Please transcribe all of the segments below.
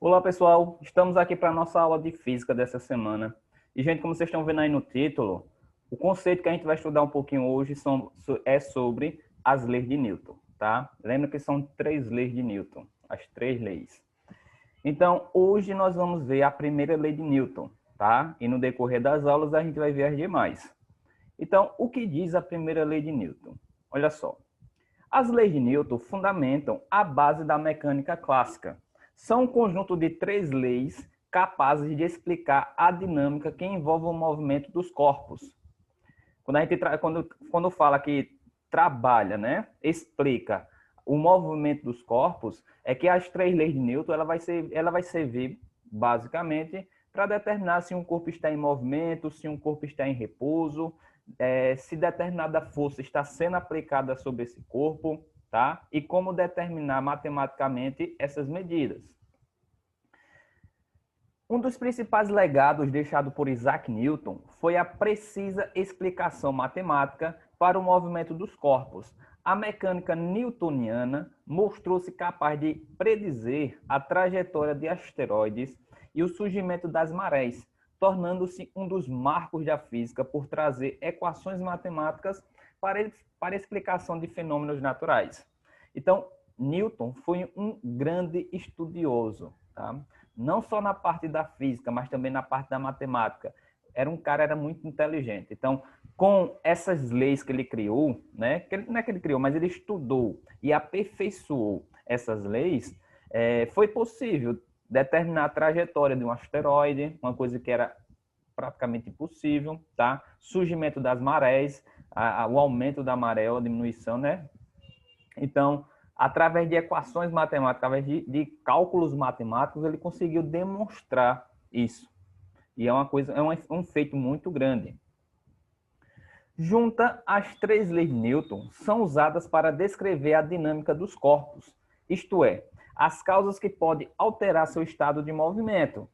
Olá, pessoal. Estamos aqui para a nossa aula de física dessa semana. E, gente, como vocês estão vendo aí no título, o conceito que a gente vai estudar um pouquinho hoje é sobre as leis de Newton, tá? Lembra que são 3 leis de Newton, as 3 leis. Então, hoje nós vamos ver a primeira lei de Newton, tá? E no decorrer das aulas a gente vai ver as demais. Então, o que diz a primeira lei de Newton? Olha só. As leis de Newton fundamentam a base da mecânica clássica. São um conjunto de 3 leis capazes de explicar a dinâmica que envolve o movimento dos corpos. Quando fala que trabalha, né, explica o movimento dos corpos, é que as 3 leis de Newton ela vai servir basicamente para determinar se um corpo está em movimento, se um corpo está em repouso, se determinada força está sendo aplicada sobre esse corpo, tá? E como determinar matematicamente essas medidas. Um dos principais legados deixado por Isaac Newton foi a precisa explicação matemática para o movimento dos corpos. A mecânica newtoniana mostrou-se capaz de predizer a trajetória de asteroides e o surgimento das marés, tornando-se um dos marcos da física por trazer equações matemáticas para a explicação de fenômenos naturais. Então, Newton foi um grande estudioso, tá? Não só na parte da física, mas também na parte da matemática. Era muito inteligente. Então, com essas leis que ele criou, né? Não é que ele criou, mas ele estudou e aperfeiçoou essas leis, foi possível determinar a trajetória de um asteroide, uma coisa que era praticamente impossível, tá? Surgimento das marés, o aumento da maré ou a diminuição, né? Então, através de equações matemáticas, através de cálculos matemáticos, ele conseguiu demonstrar isso. E um feito muito grande. Junta, as 3 leis de Newton são usadas para descrever a dinâmica dos corpos, isto é, as causas que podem alterar seu estado de movimento.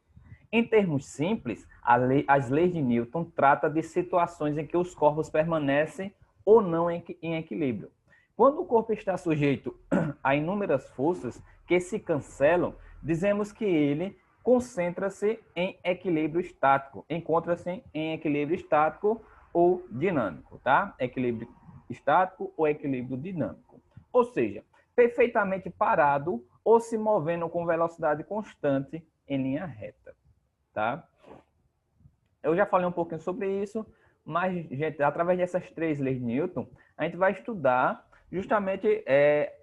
Em termos simples, as leis de Newton tratam de situações em que os corpos permanecem ou não em equilíbrio. Quando o corpo está sujeito a inúmeras forças que se cancelam, dizemos que ele concentra-se em equilíbrio estático, encontra-se em equilíbrio estático ou dinâmico, tá? Equilíbrio estático ou equilíbrio dinâmico. Ou seja, perfeitamente parado ou se movendo com velocidade constante em linha reta, tá? Eu já falei um pouquinho sobre isso, mas, gente, através dessas 3 leis de Newton, a gente vai estudar justamente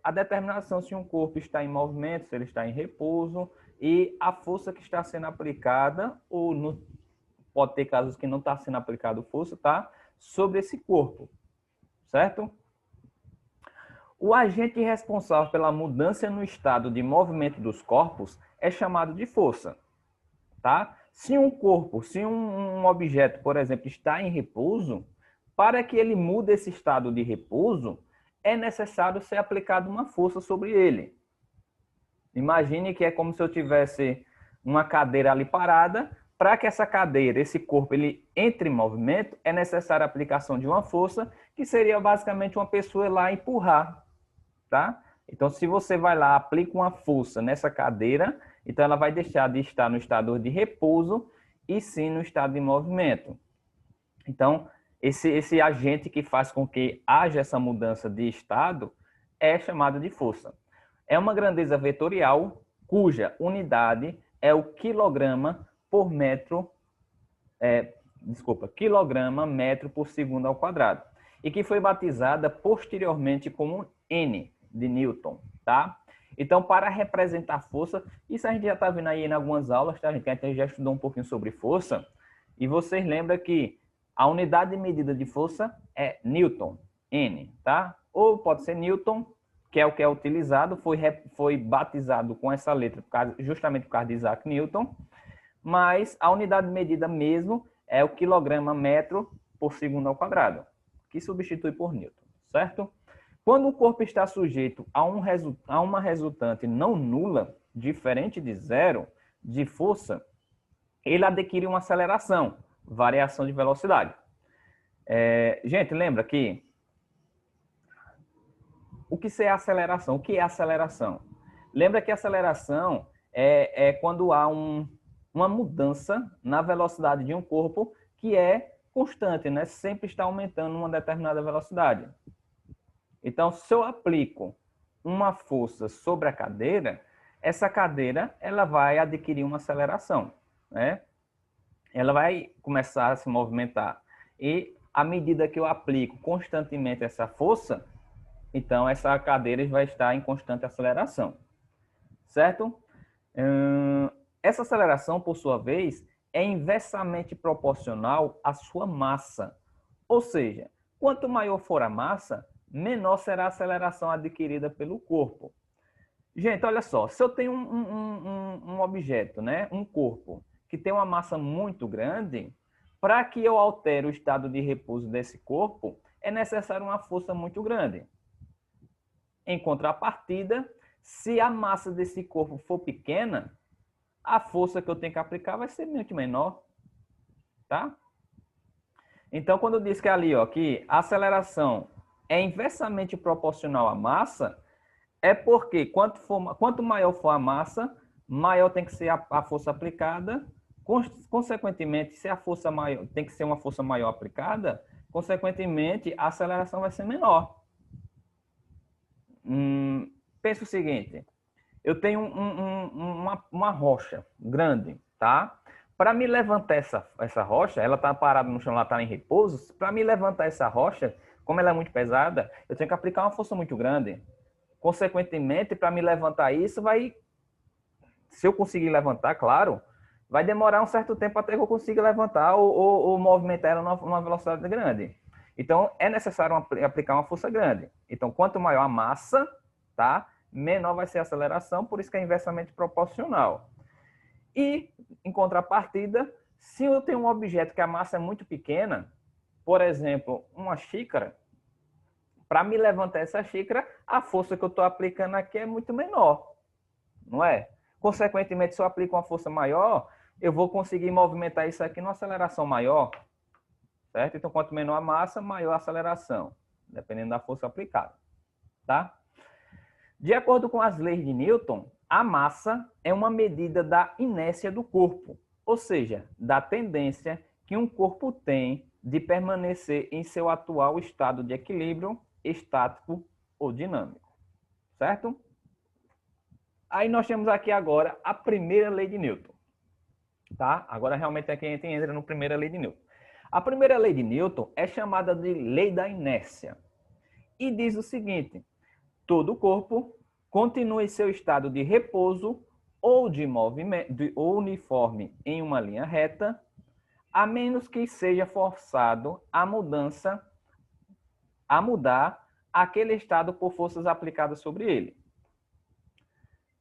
a determinação se um corpo está em movimento, se ele está em repouso, e a força que está sendo aplicada, ou pode ter casos que não está sendo aplicado força, tá? Sobre esse corpo, certo? O agente responsável pela mudança no estado de movimento dos corpos é chamado de força, tá? Se um objeto, por exemplo, está em repouso, para que ele mude esse estado de repouso, é necessário ser aplicada uma força sobre ele. Imagine que é como se eu tivesse uma cadeira ali parada. Para que essa cadeira, esse corpo, ele entre em movimento, é necessária a aplicação de uma força, que seria basicamente uma pessoa lá empurrar, tá? Então, se você vai lá, aplica uma força nessa cadeira, então ela vai deixar de estar no estado de repouso e sim no estado de movimento. Então, esse agente que faz com que haja essa mudança de estado é chamado de força. É uma grandeza vetorial cuja unidade é o quilograma por metro, quilograma metro por segundo ao quadrado, e que foi batizada posteriormente como N de Newton, tá? Então, para representar força, isso a gente já está vendo aí em algumas aulas, tá, gente? A gente já estudou um pouquinho sobre força, e vocês lembram que a unidade de medida de força é Newton, N, tá? Ou pode ser Newton, que é o que é utilizado, foi batizado com essa letra justamente por causa de Isaac Newton, mas a unidade de medida mesmo é o quilograma metro por segundo ao quadrado, que substitui por Newton, certo? Quando o corpo está sujeito a uma resultante não nula, diferente de zero, de força, ele adquire uma aceleração, variação de velocidade. Gente, lembra que o que é aceleração? O que é aceleração? Lembra que a aceleração é quando há uma mudança na velocidade de um corpo que é constante, né? Sempre está aumentando uma determinada velocidade. Então, se eu aplico uma força sobre a cadeira, essa cadeira ela vai adquirir uma aceleração, né? Ela vai começar a se movimentar. E à medida que eu aplico constantemente essa força, então essa cadeira vai estar em constante aceleração, certo? Essa aceleração, por sua vez, é inversamente proporcional à sua massa. Ou seja, quanto maior for a massa, menor será a aceleração adquirida pelo corpo. Gente, olha só, se eu tenho um objeto, né, um corpo, que tem uma massa muito grande, para que eu altere o estado de repouso desse corpo, é necessário uma força muito grande. Em contrapartida, se a massa desse corpo for pequena, a força que eu tenho que aplicar vai ser muito menor, tá? Então, quando diz que ali, ó, que a aceleração é inversamente proporcional à massa, é porque quanto maior for a massa, maior tem que ser a força aplicada. Consequentemente, se a força maior tem que ser uma força maior aplicada, consequentemente, a aceleração vai ser menor. Pensa o seguinte, eu tenho uma rocha grande, tá? Para me levantar essa rocha, ela está parada no chão, ela está em repouso. Para me levantar essa rocha, como ela é muito pesada, eu tenho que aplicar uma força muito grande. Consequentemente, para me levantar isso, se eu conseguir levantar, claro, vai demorar um certo tempo até que eu consiga levantar ou movimentar ela numa velocidade grande. Então, é necessário aplicar uma força grande. Então, quanto maior a massa, tá? Menor vai ser a aceleração, por isso que é inversamente proporcional. E, em contrapartida, se eu tenho um objeto que a massa é muito pequena, por exemplo, uma xícara, para me levantar essa xícara, a força que eu estou aplicando aqui é muito menor, não é? Consequentemente, se eu aplico uma força maior, eu vou conseguir movimentar isso aqui numa aceleração maior, certo? Então, quanto menor a massa, maior a aceleração, dependendo da força aplicada, tá? De acordo com as leis de Newton, a massa é uma medida da inércia do corpo, ou seja, da tendência que um corpo tem de permanecer em seu atual estado de equilíbrio, estático ou dinâmico, certo? Aí nós temos aqui agora a primeira lei de Newton, tá? Agora realmente aqui a gente entra na primeira lei de Newton. A primeira lei de Newton é chamada de lei da inércia e diz o seguinte: todo corpo continua em seu estado de repouso ou de movimento ou uniforme em uma linha reta, a menos que seja forçado a mudar aquele estado por forças aplicadas sobre ele.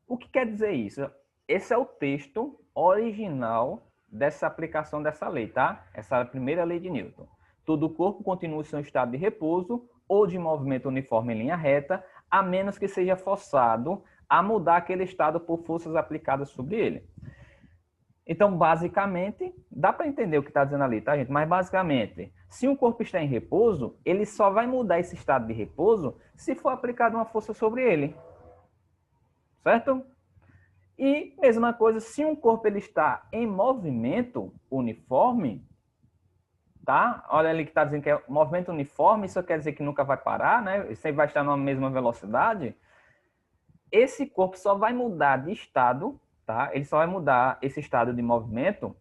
O que quer dizer isso? Esse é o texto original dessa aplicação dessa lei, tá? Essa é a primeira lei de Newton. Todo corpo continua em seu estado de repouso ou de movimento uniforme em linha reta, a menos que seja forçado a mudar aquele estado por forças aplicadas sobre ele. Então, basicamente, dá para entender o que está dizendo ali, tá, gente? Mas, basicamente, se um corpo está em repouso, ele só vai mudar esse estado de repouso se for aplicada uma força sobre ele. Certo? E, mesma coisa, se um corpo ele está em movimento uniforme, tá? Olha ali que está dizendo que é movimento uniforme, isso quer dizer que nunca vai parar, né? Sempre vai estar na mesma velocidade. Esse corpo só vai mudar de estado, tá? Ele só vai mudar esse estado de movimento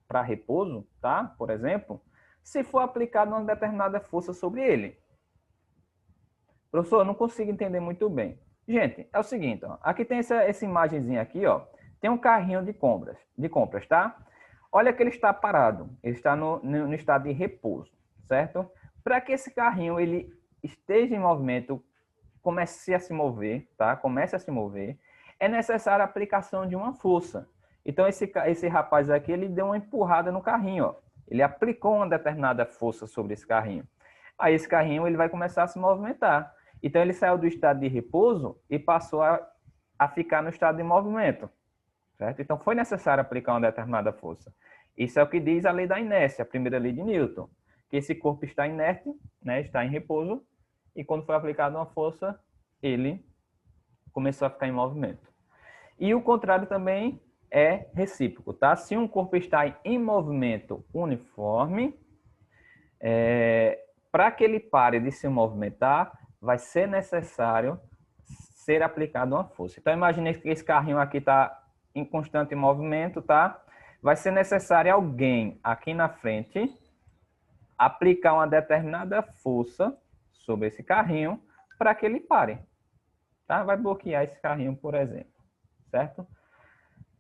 para repouso, tá? Por exemplo, se for aplicado uma determinada força sobre ele. Professor, eu não consigo entender muito bem. Gente, é o seguinte, ó, aqui tem essa imagenzinha aqui, ó, tem um carrinho de compras, tá? Olha que ele está parado, ele está no estado de repouso, certo? Para que esse carrinho ele esteja em movimento, comece a se mover, tá? Comece a se mover, é necessária a aplicação de uma força. Então esse rapaz aqui, ele deu uma empurrada no carrinho, ó. Ele aplicou uma determinada força sobre esse carrinho. Aí esse carrinho ele vai começar a se movimentar. Então ele saiu do estado de repouso e passou a ficar no estado de movimento, certo? Então foi necessário aplicar uma determinada força. Isso é o que diz a lei da inércia, a primeira lei de Newton, que esse corpo está inerte, né, está em repouso, e quando foi aplicada uma força, ele começou a ficar em movimento. E o contrário também é recíproco, tá? Se um corpo está em movimento uniforme, para que ele pare de se movimentar, vai ser necessário ser aplicada uma força. Então, imagine que esse carrinho aqui está em constante movimento, tá? Vai ser necessário alguém aqui na frente aplicar uma determinada força sobre esse carrinho para que ele pare, tá? Vai bloquear esse carrinho, por exemplo, certo?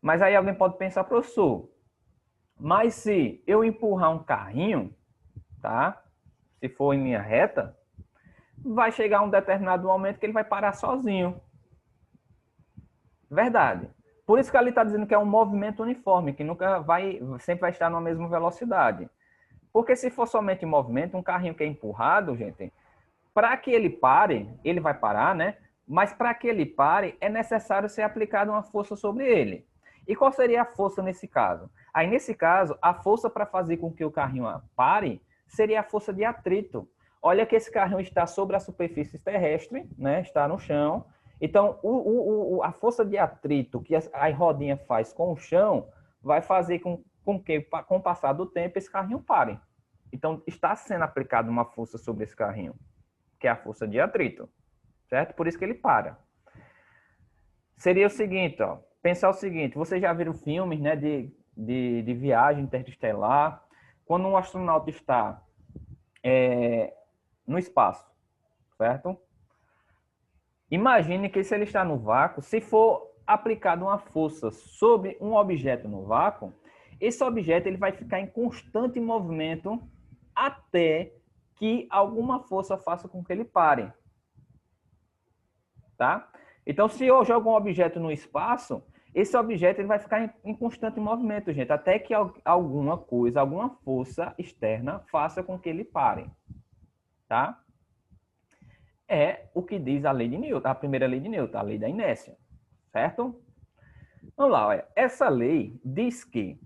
Mas aí alguém pode pensar, professor, mas se eu empurrar um carrinho, tá? Se for em linha reta, vai chegar um determinado momento que ele vai parar sozinho. Verdade. Por isso que ali está dizendo que é um movimento uniforme, que nunca vai, sempre vai estar na mesma velocidade. Porque se for somente em movimento, um carrinho que é empurrado, gente, para que ele pare, ele vai parar, né? Mas para que ele pare, é necessário ser aplicada uma força sobre ele. E qual seria a força nesse caso? Aí, nesse caso, a força para fazer com que o carrinho pare seria a força de atrito. Olha que esse carrinho está sobre a superfície terrestre, né? Está no chão. Então, a força de atrito que a rodinha faz com o chão vai fazer com que, com o passar do tempo, esse carrinho pare. Então, está sendo aplicada uma força sobre esse carrinho, que é a força de atrito, certo? Por isso que ele para. Seria o seguinte, ó, pensar o seguinte, vocês já viram filmes, né, de viagem interestelar, quando um astronauta está no espaço, certo? Imagine que se ele está no vácuo, se for aplicada uma força sobre um objeto no vácuo, esse objeto ele vai ficar em constante movimento até que alguma força faça com que ele pare. Tá? Então, se eu jogo um objeto no espaço, esse objeto ele vai ficar em constante movimento, gente, até que alguma coisa, alguma força externa faça com que ele pare. Tá? É o que diz a lei de Newton, a primeira lei de Newton, a lei da inércia, certo? Vamos lá, olha. Essa lei diz que,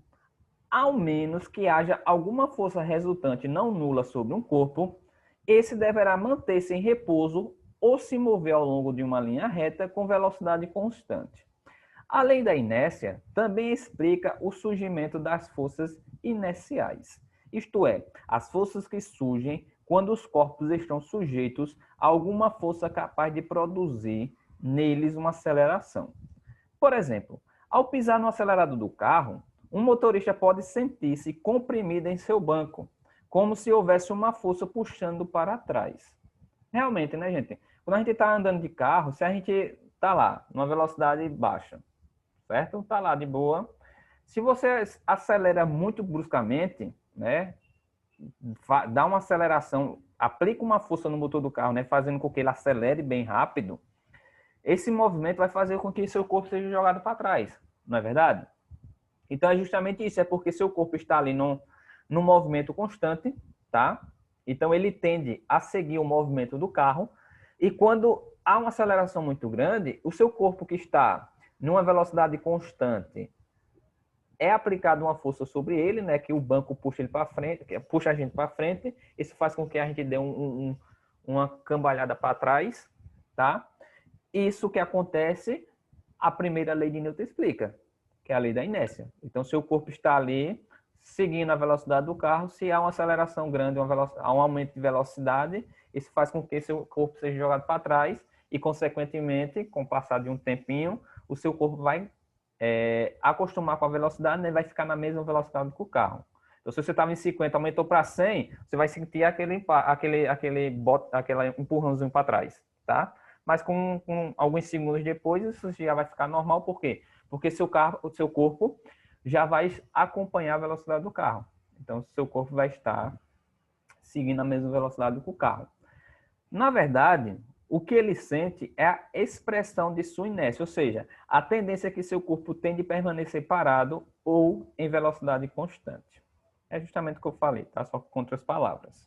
ao menos que haja alguma força resultante não nula sobre um corpo, esse deverá manter-se em repouso ou se mover ao longo de uma linha reta com velocidade constante. A lei da inércia também explica o surgimento das forças inerciais, isto é, as forças que surgem quando os corpos estão sujeitos a alguma força capaz de produzir neles uma aceleração. Por exemplo, ao pisar no acelerador do carro, um motorista pode sentir-se comprimido em seu banco, como se houvesse uma força puxando para trás. Realmente, né, gente? Quando a gente está andando de carro, se a gente está lá, numa velocidade baixa, certo? Está lá de boa. Se você acelera muito bruscamente, né, dá uma aceleração, aplica uma força no motor do carro, né, fazendo com que ele acelere bem rápido, esse movimento vai fazer com que seu corpo seja jogado para trás, não é verdade? Então é justamente isso, é porque seu corpo está ali num movimento constante, tá? Então ele tende a seguir o movimento do carro, e quando há uma aceleração muito grande, o seu corpo que está numa velocidade constante é aplicada uma força sobre ele, né, que o banco puxa ele para frente, puxa a gente para frente, isso faz com que a gente dê uma cambalhada para trás, tá? Isso que acontece, a primeira lei de Newton explica, que é a lei da inércia. Então, seu corpo está ali, seguindo a velocidade do carro, se há uma aceleração grande, há um aumento de velocidade, isso faz com que seu corpo seja jogado para trás e, consequentemente, com o passar de um tempinho, o seu corpo vai acostumar com a velocidade, né, vai ficar na mesma velocidade que o carro. Então, se você estava em 50, aumentou para 100, você vai sentir aquele empurrãozinho para trás, tá? Mas com alguns segundos depois, isso já vai ficar normal. Por quê? Porque o seu corpo já vai acompanhar a velocidade do carro. Então, seu corpo vai estar seguindo a mesma velocidade que o carro. Na verdade, o que ele sente é a expressão de sua inércia, ou seja, a tendência que seu corpo tem de permanecer parado ou em velocidade constante. É justamente o que eu falei, tá? Só com outras palavras.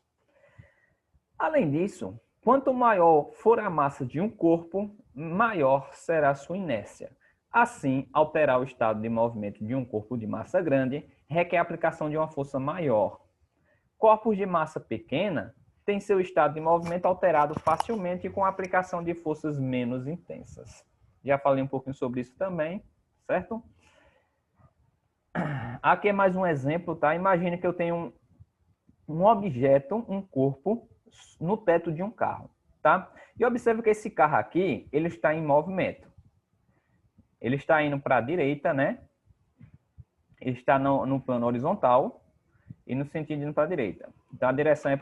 Além disso, quanto maior for a massa de um corpo, maior será a sua inércia. Assim, alterar o estado de movimento de um corpo de massa grande requer a aplicação de uma força maior. Corpos de massa pequena têm seu estado de movimento alterado facilmente com a aplicação de forças menos intensas. Já falei um pouquinho sobre isso também, certo? Aqui é mais um exemplo, tá? Imagine que eu tenho um objeto, um corpo, no teto de um carro, tá? E observe que esse carro aqui, ele está em movimento. Ele está indo para a direita, né? Ele está no plano horizontal e no sentido indo para a direita. Então, a direção é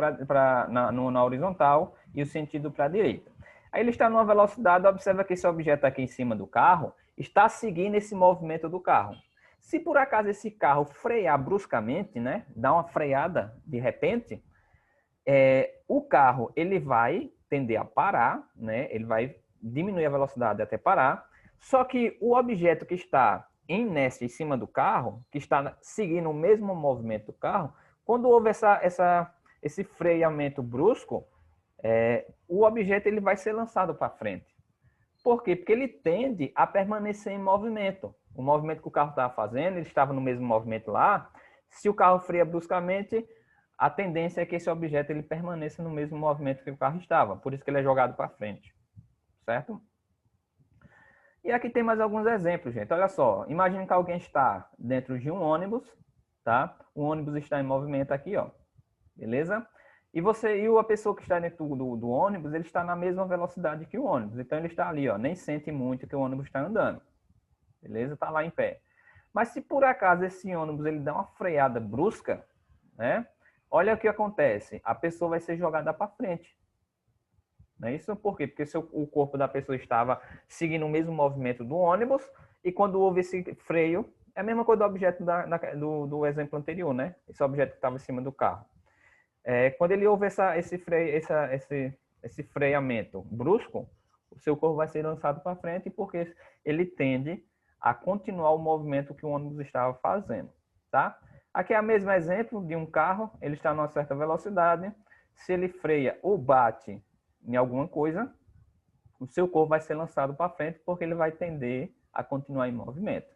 na horizontal e o sentido para a direita. Aí ele está numa velocidade, observa que esse objeto aqui em cima do carro está seguindo esse movimento do carro. Se por acaso esse carro frear bruscamente, né, dar uma freada de repente, o carro ele vai tender a parar, né, ele vai diminuir a velocidade até parar, só que o objeto que está em inércia em cima do carro, que está seguindo o mesmo movimento do carro, quando houve esse freamento brusco, o objeto ele vai ser lançado para frente. Por quê? Porque ele tende a permanecer em movimento. O movimento que o carro estava fazendo, ele estava no mesmo movimento lá. Se o carro freia bruscamente, a tendência é que esse objeto ele permaneça no mesmo movimento que o carro estava. Por isso que ele é jogado para frente. Certo? E aqui tem mais alguns exemplos, gente. Olha só. Imagine que alguém está dentro de um ônibus, tá? O ônibus está em movimento aqui, ó. Beleza? E a pessoa que está dentro do ônibus, ele está na mesma velocidade que o ônibus. Então, ele está ali, ó, nem sente muito que o ônibus está andando. Beleza? Está lá em pé. Mas se por acaso esse ônibus ele dá uma freada brusca, né? Olha o que acontece. A pessoa vai ser jogada para frente. Não é isso? Por quê? Porque o corpo da pessoa estava seguindo o mesmo movimento do ônibus e quando houve esse freio, é a mesma coisa do objeto do exemplo anterior, né? Esse objeto que estava em cima do carro. Quando ele houve esse freamento brusco, o seu corpo vai ser lançado para frente porque ele tende a continuar o movimento que o ônibus estava fazendo, tá? Aqui é o mesmo exemplo de um carro, ele está numa certa velocidade, se ele freia ou bate em alguma coisa, o seu corpo vai ser lançado para frente porque ele vai tender a continuar em movimento.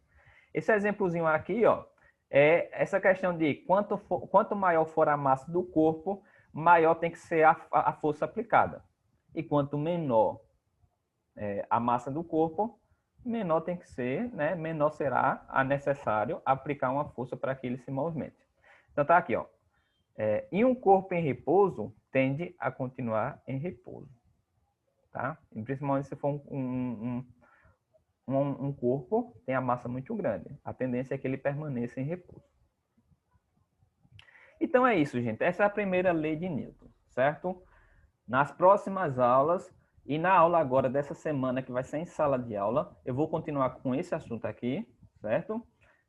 Esse exemplozinho aqui, ó, é essa questão de quanto maior for a massa do corpo, maior tem que ser a força aplicada. E quanto menor a massa do corpo, menor tem que ser, né? Menor será a necessário aplicar uma força para que ele se movimente. Então tá aqui, ó. E um corpo em repouso tende a continuar em repouso, tá? E principalmente se for um corpo tem a massa muito grande. A tendência é que ele permaneça em repouso. Então é isso, gente. Essa é a primeira lei de Newton, certo? Nas próximas aulas e na aula agora dessa semana, que vai ser em sala de aula, eu vou continuar com esse assunto aqui, certo?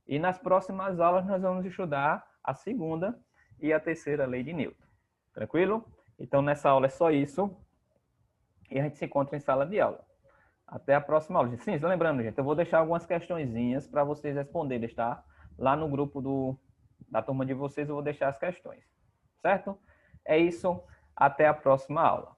E nas próximas aulas nós vamos estudar a segunda e a terceira lei de Newton. Tranquilo? Então nessa aula é só isso. E a gente se encontra em sala de aula. Até a próxima aula. Sim, lembrando, gente, eu vou deixar algumas questõezinhas para vocês responderem, tá? Lá no grupo da turma de vocês eu vou deixar as questões. Certo? É isso. Até a próxima aula.